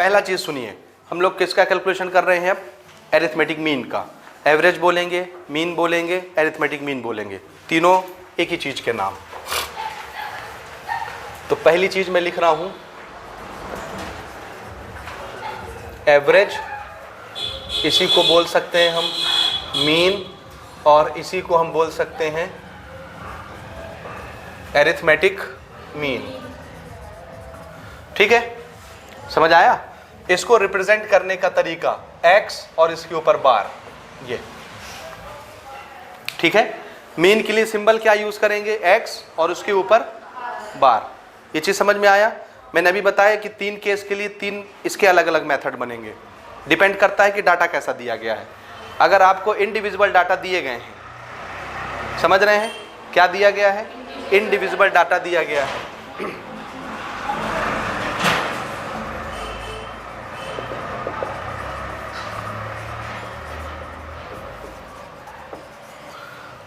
पहला चीज सुनिए, हम लोग किसका कैलकुलेशन कर रहे हैं अब? एरिथमेटिक मीन का। एवरेज बोलेंगे, मीन बोलेंगे, एरिथमेटिक मीन बोलेंगे, तीनों एक ही चीज के नाम। तो पहली चीज मैं लिख रहा हूं एवरेज, इसी को बोल सकते हैं हम मीन, और इसी को हम बोल सकते हैं एरिथमेटिक मीन। ठीक है, समझ आया? इसको रिप्रेजेंट करने का तरीका x और इसके ऊपर बार, ये। ठीक है, मीन के लिए सिंबल क्या यूज करेंगे? x और उसके ऊपर बार। ये चीज समझ में आया? मैंने अभी बताया कि 3 केस के लिए 3 इसके अलग अलग मेथड बनेंगे, डिपेंड करता है कि डाटा कैसा दिया गया है। अगर आपको इंडिविजुअल डाटा दिए गए हैं, समझ रहे हैं क्या दिया गया है? इंडिविजुअल डाटा दिया गया है,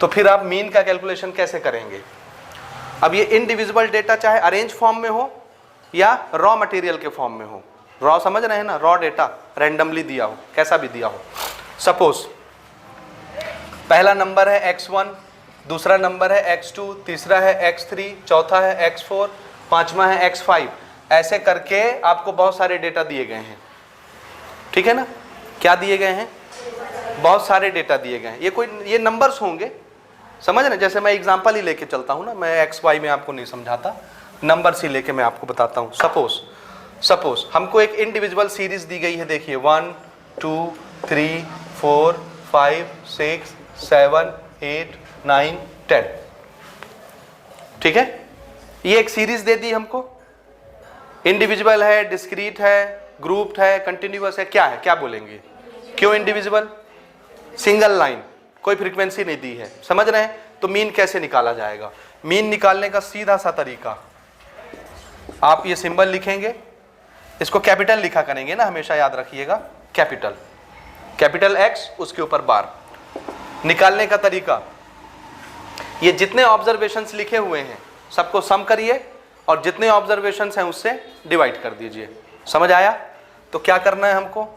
तो फिर आप मीन का कैलकुलेशन कैसे करेंगे? अब ये इंडिविजुअल डेटा चाहे अरेंज फॉर्म में हो या रॉ मटेरियल के फॉर्म में हो, रॉ समझ रहे हैं ना, रॉ डेटा रैंडमली दिया हो, कैसा भी दिया हो। सपोज पहला नंबर है x1, दूसरा नंबर है x2, तीसरा है x3, चौथा है x4, पांचवा है x5, ऐसे करके आपको बहुत सारे डेटा दिए गए हैं। ठीक है ना, क्या दिए गए हैं? बहुत सारे डेटा दिए गए हैं। ये नंबर्स होंगे, समझ रहे? जैसे मैं एग्जांपल ही लेके चलता हूं ना, मैं XY में आपको नहीं समझाता, नंबर्स ही लेके मैं आपको बताता हूं। सपोज हमको एक इंडिविजुअल सीरीज दी गई है, देखिए 1 2 3 4 5 6 7 8 9 10। ठीक है, ये एक सीरीज दे दी हमको, इंडिविजुअल है, डिस्क्रीट है, ग्रुप्ड है, कंटिन्यूअस है, क्या है? क्या बोलेंगे? क्यों इंडिविजुअल? सिंगल लाइन, कोई फ्रीक्वेंसी नहीं दी है, समझ रहे हैं? तो मीन कैसे निकाला जाएगा? मीन निकालने का सीधा सा तरीका, आप ये सिंबल लिखेंगे, इसको कैपिटल लिखा करेंगे ना, हमेशा याद रखिएगा, कैपिटल X, उसके ऊपर बार। निकालने का तरीका, ये जितने ऑब्जर्वेशंस लिखे हुए हैं सबको सम करिए और जितने ऑब्जर्वेशंस हैं उससे डिवाइड कर दीजिए। समझ आया? तो क्या करना है हमको?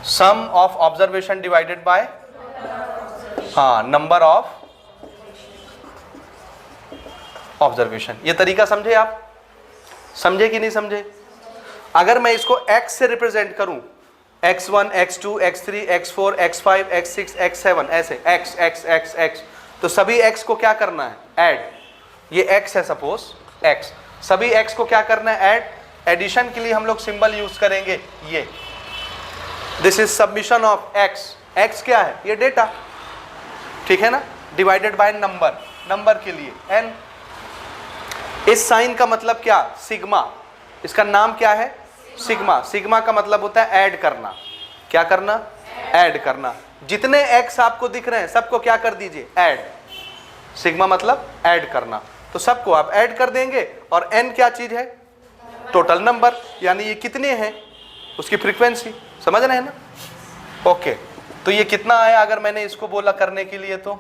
Sum of observation divided by number of observation. ये तरीका समझे आप? समझे कि नहीं समझे? अगर मैं इसको x से रिप्रेजेंट करूं, x1 x2 x3 x4 x5 x6 x7, ऐसे x x x x, तो सभी x को क्या करना है? ऐड। ये x है, सपोज x, सभी x को क्या करना है? ऐड। एडिशन के लिए हम लोग सिंबल यूज करेंगे ये, this is submission of x। x क्या है? ये डेटा, ठीक है ना, डिवाइडेड बाय नंबर के लिए n। इस साइन का मतलब क्या? सिग्मा। इसका नाम क्या है? सिग्मा। सिग्मा का मतलब होता है ऐड करना। क्या करना? ऐड करना। जितने x आपको दिख रहे हैं सबको क्या कर दीजिए? ऐड। सिग्मा मतलब ऐड करना, तो सबको आप ऐड कर देंगे। और n क्या चीज है? टोटल नंबर, यानी ये कितने हैं उसकी फ्रीक्वेंसी। समझ रहे हैं ना? ओके, तो ये कितना आया अगर मैंने इसको बोला करने के लिए? तो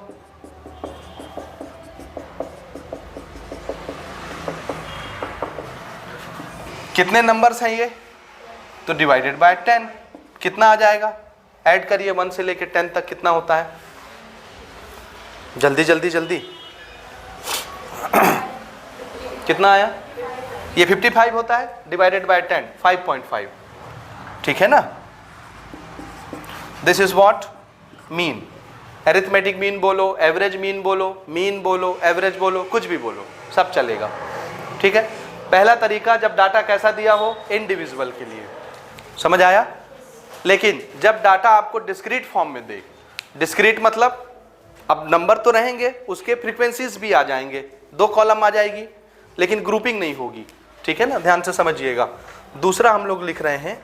कितने नंबर्स हैं ये? तो डिवाइडेड बाय 10। कितना आ जाएगा? ऐड करिए 1 से लेकर 10 तक, कितना होता है? जल्दी जल्दी जल्दी। कितना आया? ये 55 होता है, डिवाइडेड बाय 10 5.5। ठीक है ना? This is what mean. Arithmetic mean बोलो, एवरेज मीन बोलो, मीन बोलो, एवरेज बोलो, कुछ भी बोलो, सब चलेगा। ठीक है, पहला तरीका जब डाटा कैसा दिया हो? इंडिविजुअल के लिए। समझ आया? लेकिन जब डाटा आपको डिस्क्रीट फॉर्म में दे, डिस्क्रीट मतलब अब नंबर तो रहेंगे, उसके फ्रीक्वेंसीज भी आ जाएंगे, 2 कॉलम आ जाएगी, लेकिन ग्रुपिंग नहीं होगी। ठीक है ना, ध्यान से समझिएगा। दूसरा हम लोग लिख रहे हैं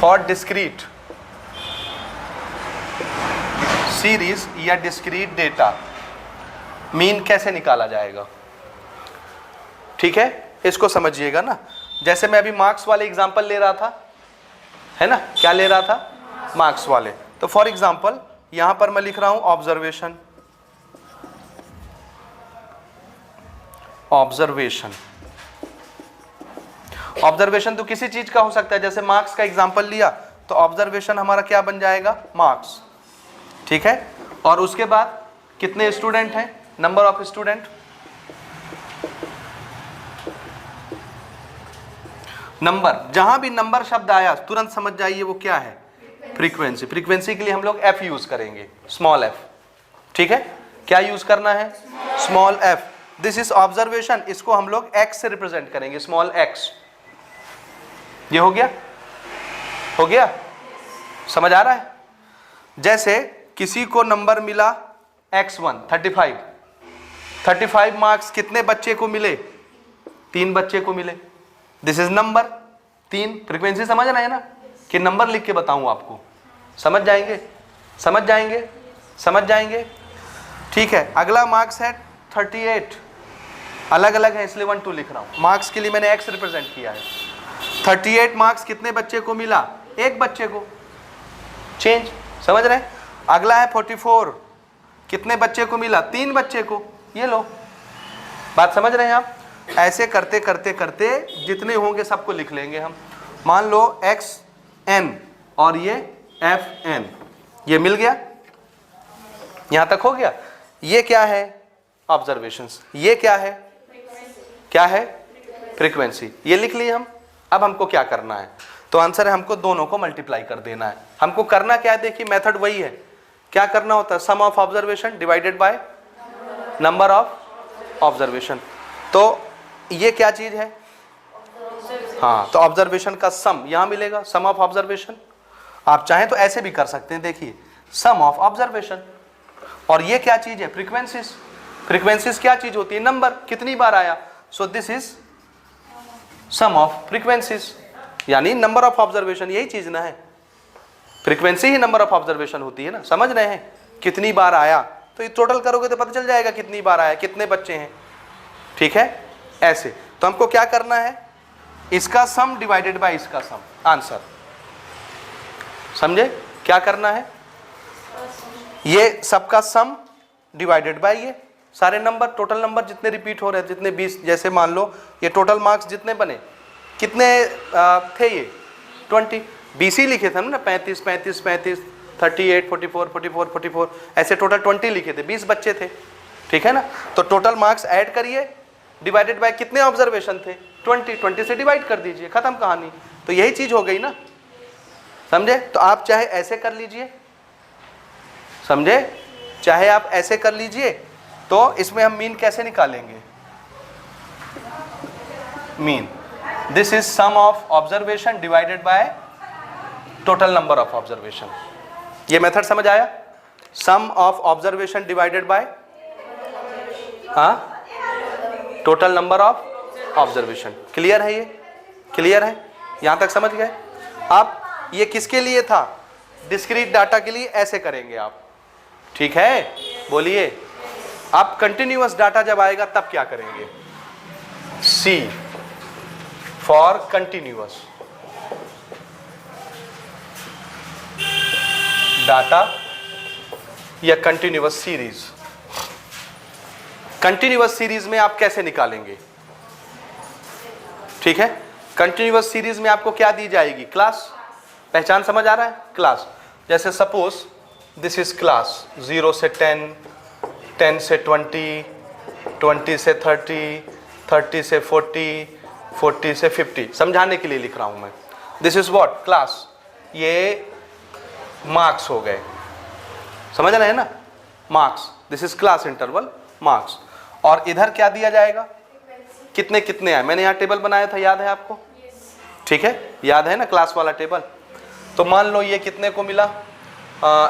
फॉर डिस्क्रीट सीरीज या डिस्क्रीट डेटा मीन कैसे निकाला जाएगा। ठीक है, इसको समझिएगा ना। जैसे मैं अभी मार्क्स वाले एग्जांपल ले रहा था, है ना, क्या ले रहा था? मार्क्स वाले। तो फॉर एग्जांपल यहां पर मैं लिख रहा हूं ऑब्जर्वेशन, ऑब्जर्वेशन। ऑब्जर्वेशन तो किसी चीज का हो सकता है, जैसे मार्क्स का एग्जांपल लिया तो ऑब्जर्वेशन हमारा क्या बन जाएगा, मार्क्स। ठीक है, और उसके बाद कितने स्टूडेंट हैं, नंबर ऑफ स्टूडेंट। नंबर, जहां भी नंबर शब्द आया तुरंत समझ जाइए वो क्या है, फ्रीक्वेंसी। फ्रीक्वेंसी के लिए हम लोग एफ यूज करेंगे, स्मॉल एफ। ठीक है, क्या यूज करना है, small F. This is observation, इसको हम लोग एक्स से रिप्रेजेंट करेंगे, स्मॉल एक्स। ये हो गया, हो गया, समझ आ रहा है। जैसे किसी को नंबर मिला x1 35, 35 मार्क्स कितने बच्चे को मिले, 3 बच्चे को मिले। This is number 3। फ्रीक्वेंसी समझ रहे हैं ना, कि नंबर लिख के बताऊं आपको, समझ जाएंगे, समझ जाएंगे, समझ जाएंगे। ठीक है, अगला मार्क्स है 38, अलग अलग है इसलिए 1 2 लिख रहा हूं। मार्क्स के लिए मैंने x रिप्रेजेंट किया है। 38 मार्क्स कितने बच्चे को मिला, एक बच्चे को, चेंज, समझ रहे हैं। अगला है 44, कितने बच्चे को मिला, 3 बच्चे को, ये लो। बात समझ रहे हैं आप। ऐसे करते करते करते जितने होंगे सबको लिख लेंगे हम। मान लो xn और ये fn, ये मिल गया, यहां तक हो गया। ये क्या है, ऑब्जर्वेशंस। ये क्या है, क्या है, फ्रीक्वेंसी। ये लिख लिए हम। अब हमको क्या करना है, तो आंसर है हमको दोनों को मल्टीप्लाई कर देना है। हमको करना क्या है, देखिए मेथड वही है। क्या करना होता है, sum of observation divided by number of observation. तो ये क्या चीज है, हाँ, तो ऑब्जर्वेशन का सम यहां मिलेगा, सम ऑफ ऑब्जर्वेशन। आप चाहें तो ऐसे भी कर सकते हैं, देखिए सम ऑफ ऑब्जर्वेशन। और ये क्या चीज है, फ्रीक्वेंसीज। फ्रीक्वेंसीज क्या चीज होती है, नंबर, कितनी बार आया। So this is sum of frequencies, यानी नंबर ऑफ ऑब्जर्वेशन। यही चीज ना है, फ्रीक्वेंसी ही नंबर ऑफ ऑब्जर्वेशन होती है ना, समझ रहे हैं। कितनी बार आया, तो ये टोटल करोगे तो पता चल जाएगा कितनी बार आया, कितने बच्चे हैं। ठीक है, ऐसे। तो हमको क्या करना है, इसका सम डिवाइडेड बाय इसका सम, आंसर। समझे क्या करना है, ये सबका सम डिवाइडेड बाय ये सारे नंबर, टोटल नंबर जितने रिपीट हो रहे हैं, जितने 20, जैसे मान लो ये टोटल मार्क्स जितने बने, कितने थे ये 20, 20 ही लिखे थे ना, 35 35 35, 38 44 44 44, ऐसे टोटल 20 लिखे थे, 20 बच्चे थे। ठीक है ना, तो टोटल मार्क्स ऐड करिए, डिवाइडेड बाय कितने ऑब्जर्वेशन थे, 20, 20 से डिवाइड कर दीजिए, खत्म कहानी। तो यही चीज हो गई ना, समझे। तो आप चाहे ऐसे कर लीजिए, समझे, चाहे आप ऐसे कर लीजिए। तो इसमें हम मीन कैसे निकालेंगे, mean, this is sum of observation divided by total number of observation. ये मेथड समझ आया, sum of observation divided by, हाँ, total number of observation. Clear है, ये क्लियर है, यहां तक समझ गए आप। ये किसके लिए था, डिस्क्रीट डाटा के लिए ऐसे करेंगे आप। ठीक है, बोलिए। अब कंटिन्यूअस डाटा जब आएगा तब क्या करेंगे, सी फॉर कंटिन्यूअस डाटा या कंटिन्यूअस सीरीज। कंटिन्यूअस सीरीज में आप कैसे निकालेंगे, ठीक है। कंटिन्यूअस सीरीज में आपको क्या दी जाएगी, क्लास। पहचान समझ आ रहा है, क्लास। जैसे सपोज दिस इज क्लास 0 से 10, 10 से 20, 20 से 30, 30 से 40, 40 से 50, समझाने के लिए लिख रहा हूं मैं। This is what, class. ये मार्क्स हो गए, समझ रहे हैं ना, marks. This is class interval, marks. और इधर क्या दिया जाएगा, कितने कितने आए। मैंने यहाँ टेबल बनाया था, याद है आपको, ठीक है, याद है ना, क्लास वाला टेबल। तो मान लो ये कितने को मिला,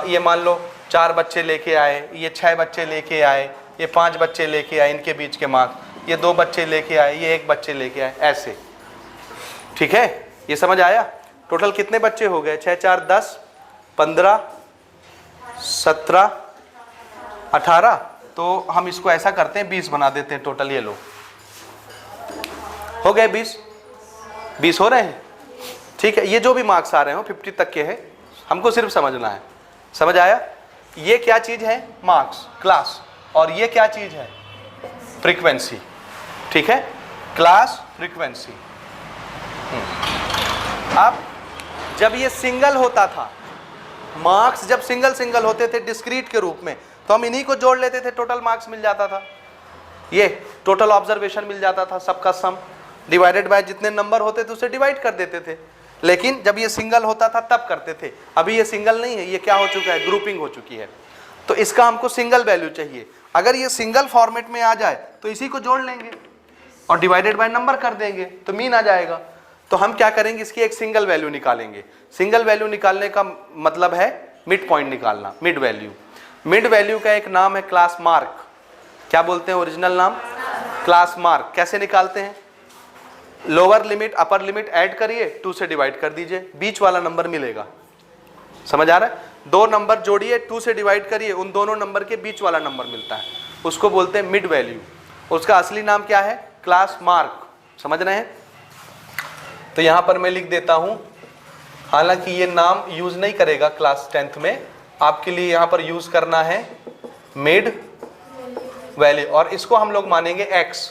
ये मान लो 4 बच्चे लेके आए, ये 6 बच्चे लेके आए, ये 5 बच्चे लेके आए, इनके बीच के मार्क्स, ये 2 बच्चे लेके आए, ये 1 बच्चे लेके आए, ऐसे। ठीक है, ये समझ आया। टोटल कितने बच्चे हो गए, 6 4 10 15 17 18। तो हम इसको ऐसा करते हैं, 20 बना देते हैं टोटल। ये लो, हो गए 20 हो रहे हैं। ठीक है, ये जो भी मार्क्स आ रहे हो 50 तक के हैं, हमको सिर्फ समझना है। समझ आया। ये क्या चीज है, मार्क्स, क्लास। और ये क्या चीज है, फ्रीक्वेंसी। ठीक है, क्लास फ्रीक्वेंसी। अब जब ये सिंगल होता था, मार्क्स जब सिंगल सिंगल होते थे डिस्क्रीट के रूप में, तो हम इन्हीं को जोड़ लेते थे, टोटल मार्क्स मिल जाता था, ये टोटल ऑब्जर्वेशन मिल जाता था, सबका सम डिवाइडेड बाय जितने नंबर होते थे उसे डिवाइड कर देते थे। लेकिन जब ये सिंगल होता था तब करते थे, अभी ये सिंगल नहीं है, ये क्या हो चुका है, ग्रुपिंग हो चुकी है। तो इसका हमको सिंगल वैल्यू चाहिए। अगर ये सिंगल फॉर्मेट में आ जाए तो इसी को जोड़ लेंगे और डिवाइडेड बाय नंबर कर देंगे तो मीन आ जाएगा। तो हम क्या करेंगे, इसकी एक सिंगल वैल्यू निकालेंगे। सिंगल वैल्यू निकालने का मतलब है मिड पॉइंट निकालना, मिड वैल्यू। मिड वैल्यू का एक नाम है क्लास मार्क। क्या बोलते हैं ओरिजिनल नाम, क्लास मार्क। कैसे निकालते हैं, lower limit upper limit add करिए, 2 से डिवाइड कर दीजिए, बीच वाला नंबर मिलेगा। समझ आ रहा है, दो नंबर जोड़िए, 2 से डिवाइड करिए, उन दोनों नंबर के बीच वाला नंबर मिलता है, उसको बोलते हैं मिड वैल्यू। उसका असली नाम क्या है, क्लास मार्क। समझ रहे हैं, तो यहां पर मैं लिख देता हूं, हालांकि ये नाम यूज नहीं करेगा क्लास 10th में, आपके लिए यहां पर यूज करना है मिड वैल्यू, और इसको हम लोग मानेंगे x।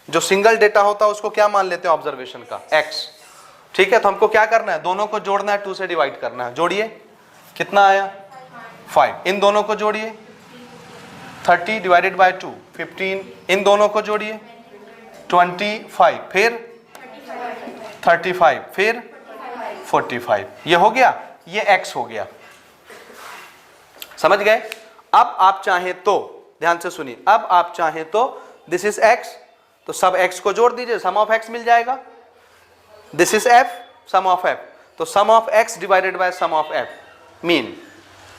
जो सिंगल डेटा होता है उसको क्या मान लेते हैं, ऑब्जर्वेशन का x। ठीक है, तो हमको क्या करना है, दोनों को जोड़ना है, 2 से डिवाइड करना है। जोड़िए, कितना आया 5, इन दोनों को जोड़िए 30 डिवाइडेड बाय 2 15, इन दोनों को जोड़िए 25, फिर 35, फिर 45, ये हो गया, ये x हो गया। समझ गए। अब आप चाहें तो ध्यान से सुनिए, अब आप चाहें तो दिस इज x, तो सब x को जोड़ दीजिए, सम ऑफ x मिल जाएगा। This is f, sum of f, तो sum of x divided by sum of f, mean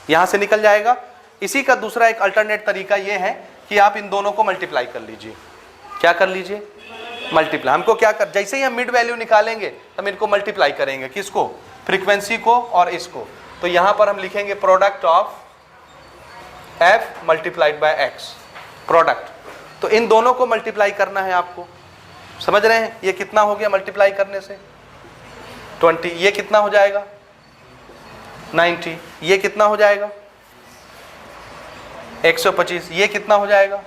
यहां से निकल जाएगा। इसी का दूसरा एक अल्टरनेट तरीका यह है कि आप इन दोनों को मल्टीप्लाई कर लीजिए। क्या कर लीजिए, मल्टीप्लाई। हमको क्या कर, जैसे ही हम मिड वैल्यू निकालेंगे हम इनको मल्टीप्लाई करेंगे, किसको, फ्रीक्वेंसी को और इसको। तो यहां पर हम लिखेंगे product of f multiplied by x, product. तो इन दोनों को मल्टीप्लाई करना है आपको। समझ रहे हैं, ये कितना हो गया मल्टीप्लाई करने से 20, ये कितना हो जाएगा 90, ये कितना हो जाएगा 125, ये कितना हो जाएगा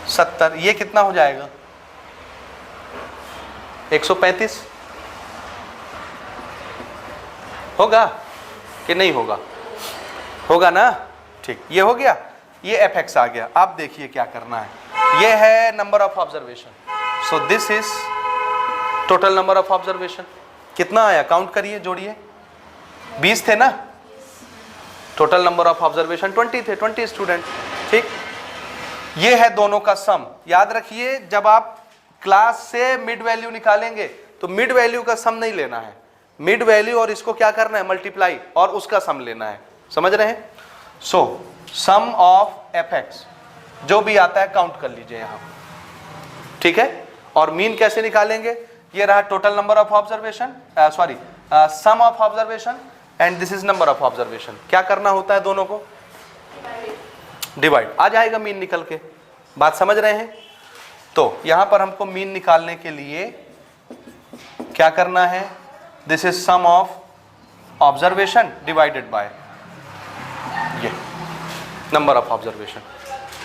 70, ये कितना हो जाएगा 135। होगा कि नहीं होगा, होगा ना, ठीक। ये हो गया, ये fx आ गया। अब देखिए क्या करना है, ये है number of observation, so this is total number of observation. कितना आया, काउंट करिए, जोड़िए, 20 थे ना, टोटल नंबर ऑफ ऑब्जर्वेशन 20 थे, 20 स्टूडेंट। ठीक, ये है दोनों का सम। याद रखिए, जब आप क्लास से मिड वैल्यू निकालेंगे तो मिड वैल्यू का सम नहीं लेना है, मिड वैल्यू और इसको क्या करना है, मल्टीप्लाई, और उसका सम लेना है। समझ रहे हैं। सो सम ऑफ fx जो भी आता है काउंट कर लीजिए यहां, ठीक है। और मीन कैसे निकालेंगे, ये रहा total number of observation, sorry sum of observation, and this is number of observation. क्या करना होता है, दोनों को डिवाइड, आ जाएगा मीन निकल के। बात समझ रहे हैं। तो यहां पर हमको मीन निकालने के लिए क्या करना है, this is sum of observation divided by ये नंबर ऑफ ऑब्जर्वेशन,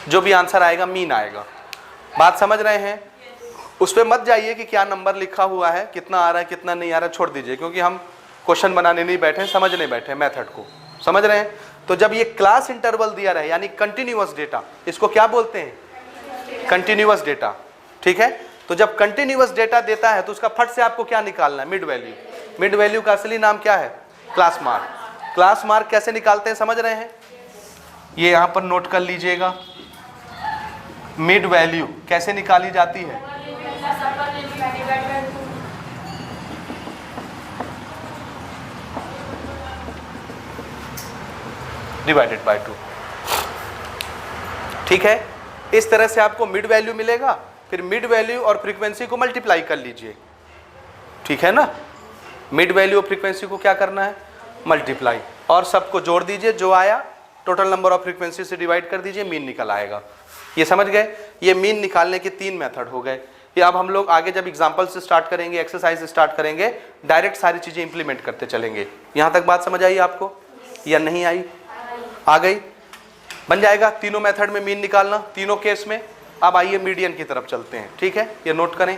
जो भी आंसर आएगा मीन आएगा। बात समझ रहे हैं। उस पर मत जाइए कि क्या नंबर लिखा हुआ है, कितना आ रहा है कितना नहीं आ रहा है, छोड़ दीजिए, क्योंकि हम क्वेश्चन बनाने नहीं बैठे, समझने बैठे मेथड को। समझ रहे हैं। तो जब ये क्लास इंटरवल दिया रहे, यानी कंटिन्यूअस डेटा, इसको क्या बोलते हैं, कंटिन्यूअस डेटा। ठीक है, तो जब कंटिन्यूअस डेटा देता है तो उसका फट से आपको क्या निकालना है, मिड वैल्यू। मिड वैल्यू का असली नाम क्या है, क्लास मार्क। क्लास मार्क कैसे निकालते हैं, समझ रहे हैं। ये यहां पर नोट कर लीजिएगा, मिड वैल्यू कैसे निकाली जाती है, डिवाइडेड बाय 2। ठीक है, इस तरह से आपको मिड वैल्यू मिलेगा। फिर मिड वैल्यू और फ्रीक्वेंसी को मल्टीप्लाई कर लीजिए, ठीक है ना। मिड वैल्यू और फ्रीक्वेंसी को क्या करना है, मल्टीप्लाई, और सबको जोड़ दीजिए, जो आया टोटल नंबर ऑफ फ्रीक्वेंसी से डिवाइड कर दीजिए, मीन निकल आएगा। ये समझ गए। ये मीन निकालने के 3 मेथड हो गए। ये अब हम लोग आगे जब एग्जांपल से स्टार्ट करेंगे, एक्सरसाइज स्टार्ट करेंगे, डायरेक्ट सारी चीजें इंप्लीमेंट करते चलेंगे। यहां तक बात समझ आई आपको या नहीं आई, आ गई। बन जाएगा तीनों मेथड में मीन निकालना, तीनों केस में। अब आइए मीडियन की तरफ चलते हैं, ठीक है, ये नोट करें।